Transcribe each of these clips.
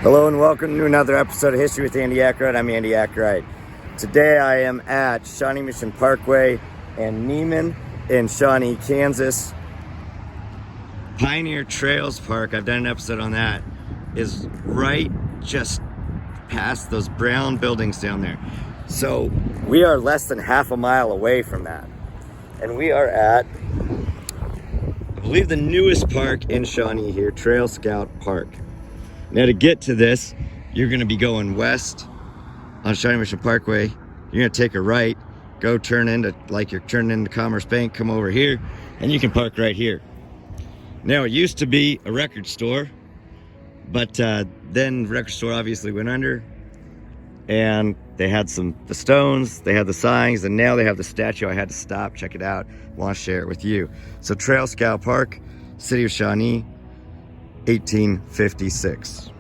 Hello and welcome to another episode of History with Andy Akright. I'm Andy Akright. Today I am at Shawnee Mission Parkway and Neiman in Shawnee, Kansas. Pioneer Trails Park, I've done an episode on that, is right just past those brown buildings down there. So we are less than half a mile away from that. And we are at, I believe, the newest park in Shawnee here, Trail Scout Park. Now to get to this, you're gonna be going west on Shawnee Mission Parkway. You're gonna take a right, go turn into, like you're turning into Commerce Bank, come over here, and you can park right here. Now it used to be a record store, but then the record store obviously went under, and they had the stones, they had the signs, and now they have the statue. I had to stop, check it out, want to share it with you. So Trail Scout Park, City of Shawnee, 1856.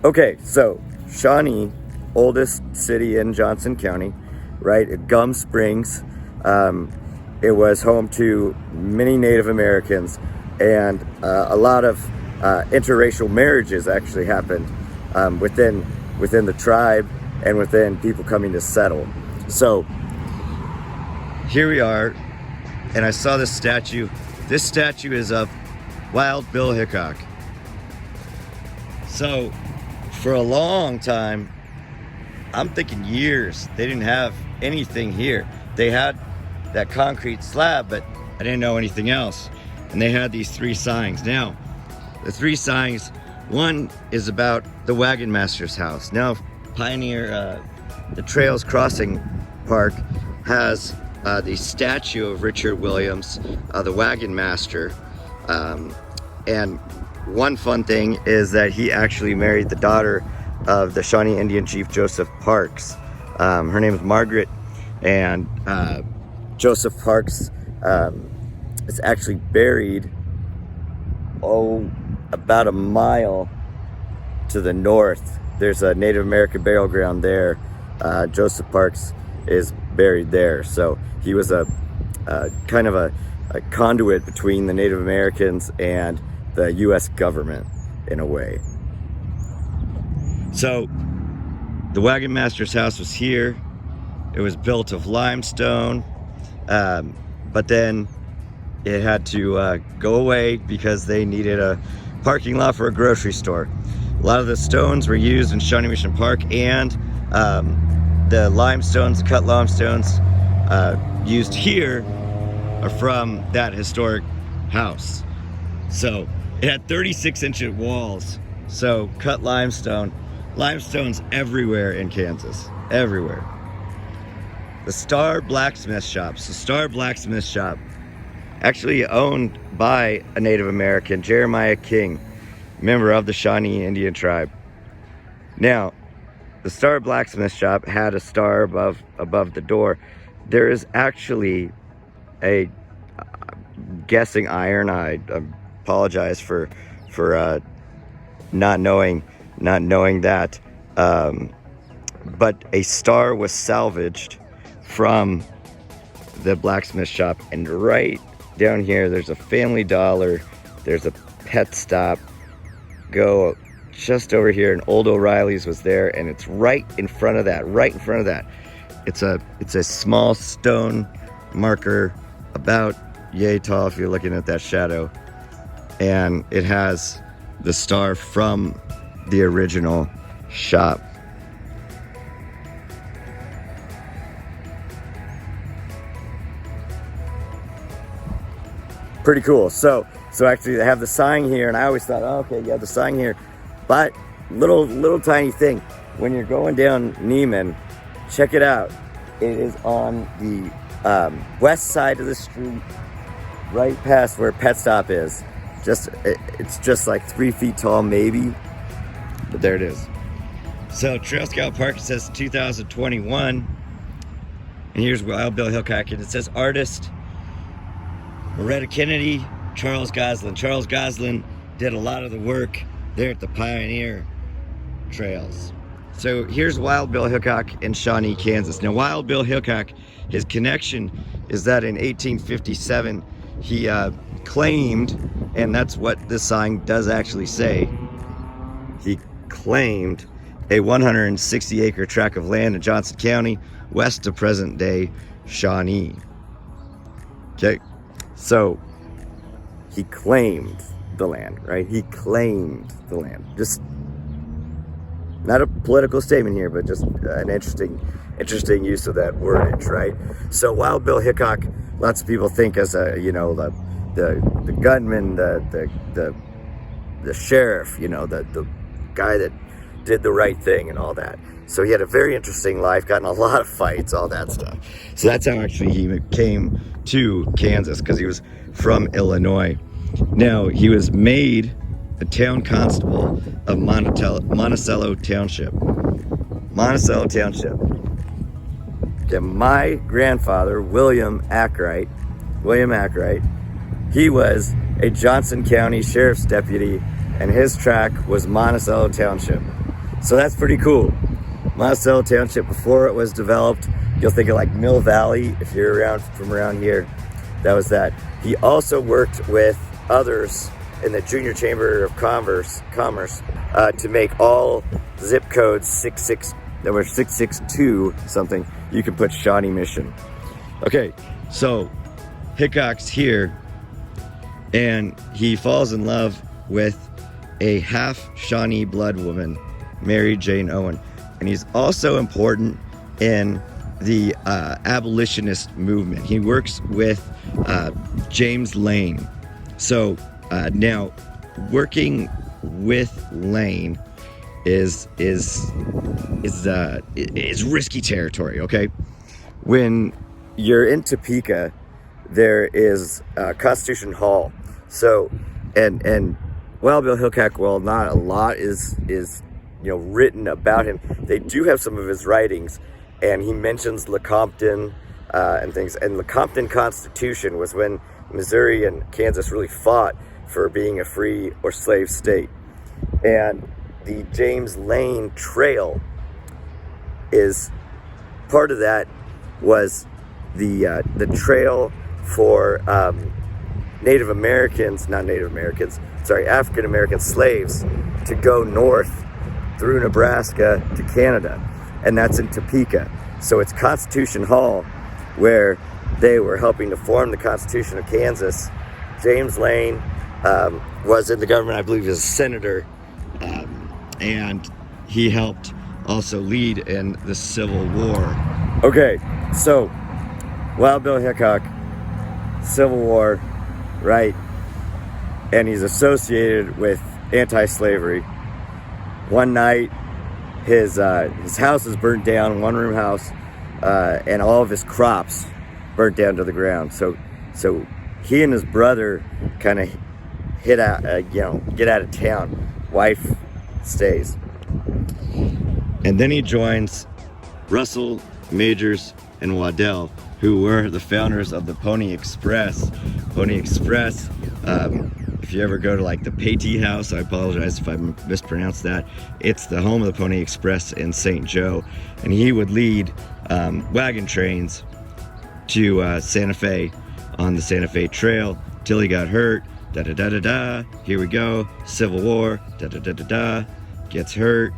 Okay, so Shawnee, oldest city in Johnson County, right at Gum Springs. It was home to many Native Americans, and a lot of interracial marriages actually happened within the tribe and within people coming to settle. So here we are, and I saw this statue. This statue is of Wild Bill Hickok. So for a long time, I'm thinking years, they didn't have anything here. They had that concrete slab, but I didn't know anything else. And they had these three signs. Now, the three signs, one is about the Wagon Master's house. Now, Pioneer, the Trails Crossing Park has the statue of Richard Williams, the Wagon Master. And one fun thing is that he actually married the daughter of the Shawnee Indian Chief Joseph Parks. Her name is Margaret, and Joseph Parks is actually buried about a mile to the north. There's a Native American burial ground there. Joseph Parks is buried there. So he was a kind of a conduit between the Native Americans and the U.S. government in a way. So the Wagon Master's house was here. It was built of limestone, but then it had to go away because they needed a parking lot for a grocery store. A lot of the stones were used in Shawnee Mission Park, and the limestones, the cut limestones used here are from that historic house. So it had 36-inch walls, so cut limestone. Limestone's everywhere in Kansas, everywhere. The Star Blacksmith Shop. So Star Blacksmith Shop, actually owned by a Native American, Jeremiah King, member of the Shawnee Indian tribe. Now, the Star Blacksmith Shop had a star above the door. There is actually a guessing iron. I apologize for not knowing that, but a star was salvaged from the blacksmith shop, and right down here there's a Family Dollar, there's a Pet Stop. Go just over here, and Old O'Reilly's was there, and it's right in front of that. It's a small stone marker about yay tall if you're looking at that shadow, and it has the star from the original shop. Pretty cool. So actually they have the sign here, and I always thought, oh, okay, you have the sign here, but little tiny thing, when you're going down Neiman, check it out. It is on the west side of the street, right past where Pet Stop is. It's just like 3 feet tall, maybe, but there it is. So Trail Scout Park, it says 2021, and here's Wild Bill Hickok, and it says artist Loretta Kennedy, Charles Goslin. Charles Goslin did a lot of the work there at the Pioneer Trails. So here's Wild Bill Hickok in Shawnee, Kansas. Now Wild Bill Hickok, his connection is that in 1857 he claimed, and that's what this sign does actually say, he claimed a 160-acre tract of land in Johnson County, west of present-day Shawnee. Okay, so he claimed the land, right? He claimed the land. Just not a political statement here, but just an interesting use of that wordage, right? So Wild Bill Hickok, lots of people think as a, you know, the gunman, the sheriff, you know, the guy that did the right thing and all that. So he had a very interesting life, got in a lot of fights, all that stuff. So that's how actually he came to Kansas, because he was from Illinois. Now, he was made a town constable of Monticello Township. Monticello Township. Okay, my grandfather, William Akright, he was a Johnson County Sheriff's deputy, and his tract was Monticello Township. So that's pretty cool. Monticello Township, before it was developed, you'll think of like Mill Valley, if you're from around here. That was that. He also worked with others in the Junior Chamber of Commerce to make all zip codes 662 something. You can put Shawnee Mission. Okay, so Hickok's here, and he falls in love with a half Shawnee blood woman, Mary Jane Owen. And he's also important in the abolitionist movement. He works with James Lane. So now, working with Lane is risky territory. Okay, when you're in Topeka, there is Constitution Hall. So and Wild Bill Hickok, well, not a lot is written about him. They do have some of his writings, and he mentions Lecompton and things. And Lecompton Constitution was when Missouri and Kansas really fought for being a free or slave state. And the James Lane Trail is part of that. Was the trail for African American slaves to go north through Nebraska to Canada, and that's in Topeka. So it's Constitution Hall, where they were helping to form the Constitution of Kansas. James Lane was in the government, I believe, as a senator, and he helped also lead in the Civil War. Okay, so Wild Bill Hickok, Civil War, right? And he's associated with anti-slavery. One night, his house is burnt down, one-room house, and all of his crops burnt down to the ground. So he and his brother kind of get out of town. Wife stays, and then he joins Russell, Majors, and Waddell, who were the founders of the Pony Express. Pony Express. If you ever go to like the Patee House, I apologize if I mispronounced that. It's the home of the Pony Express in St. Joe, and he would lead wagon trains to Santa Fe on the Santa Fe Trail till he got hurt. Da da da da da. Here we go. Civil War. Da da da da da. Gets hurt.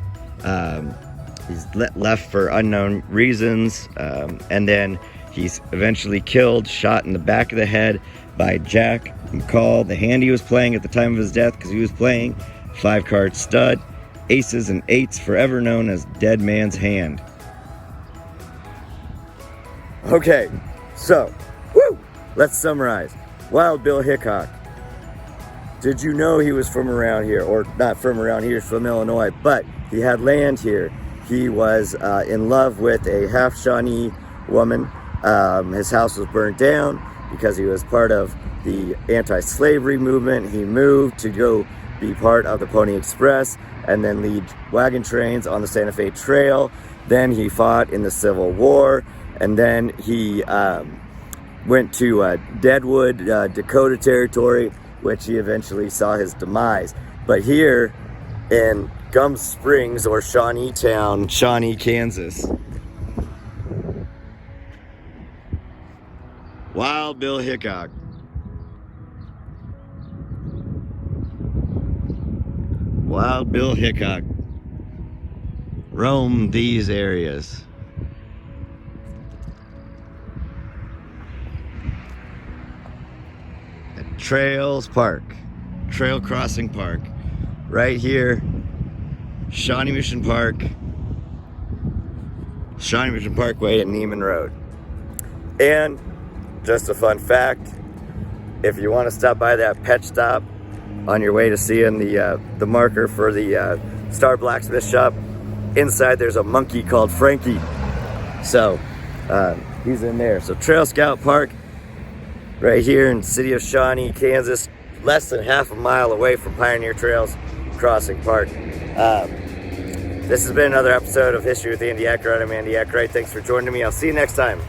He's left for unknown reasons, and then he's eventually killed, shot in the back of the head by Jack McCall, the hand he was playing at the time of his death, because he was playing 5-card stud, aces and eights, forever known as Dead Man's Hand. Okay, so, let's summarize. Wild Bill Hickok. Did you know he was from around here? Or not from around here, from Illinois, but he had land here. He was in love with a half Shawnee woman. His house was burnt down because he was part of the anti-slavery movement. He moved to go be part of the Pony Express and then lead wagon trains on the Santa Fe Trail. Then he fought in the Civil War, and then he went to Deadwood, Dakota Territory, which he eventually saw his demise. But here in Gum Springs, or Shawnee Town, Shawnee, Kansas, Wild Bill Hickok. Wild Bill Hickok roam these areas. At Trails Park, Trail Crossing Park, right here, Shawnee Mission Park, Shawnee Mission Parkway and Neiman Road. And just a fun fact, if you want to stop by that pet stop on your way to seeing the marker for the Star Blacksmith shop, inside there's a monkey called Frankie. So he's in there. So Trail Scout Park, right here in the city of Shawnee, Kansas, less than half a mile away from Pioneer Trails Crossing Park. This has been another episode of History with Andy Akright. I'm Andy Akright. Thanks for joining me. I'll see you next time.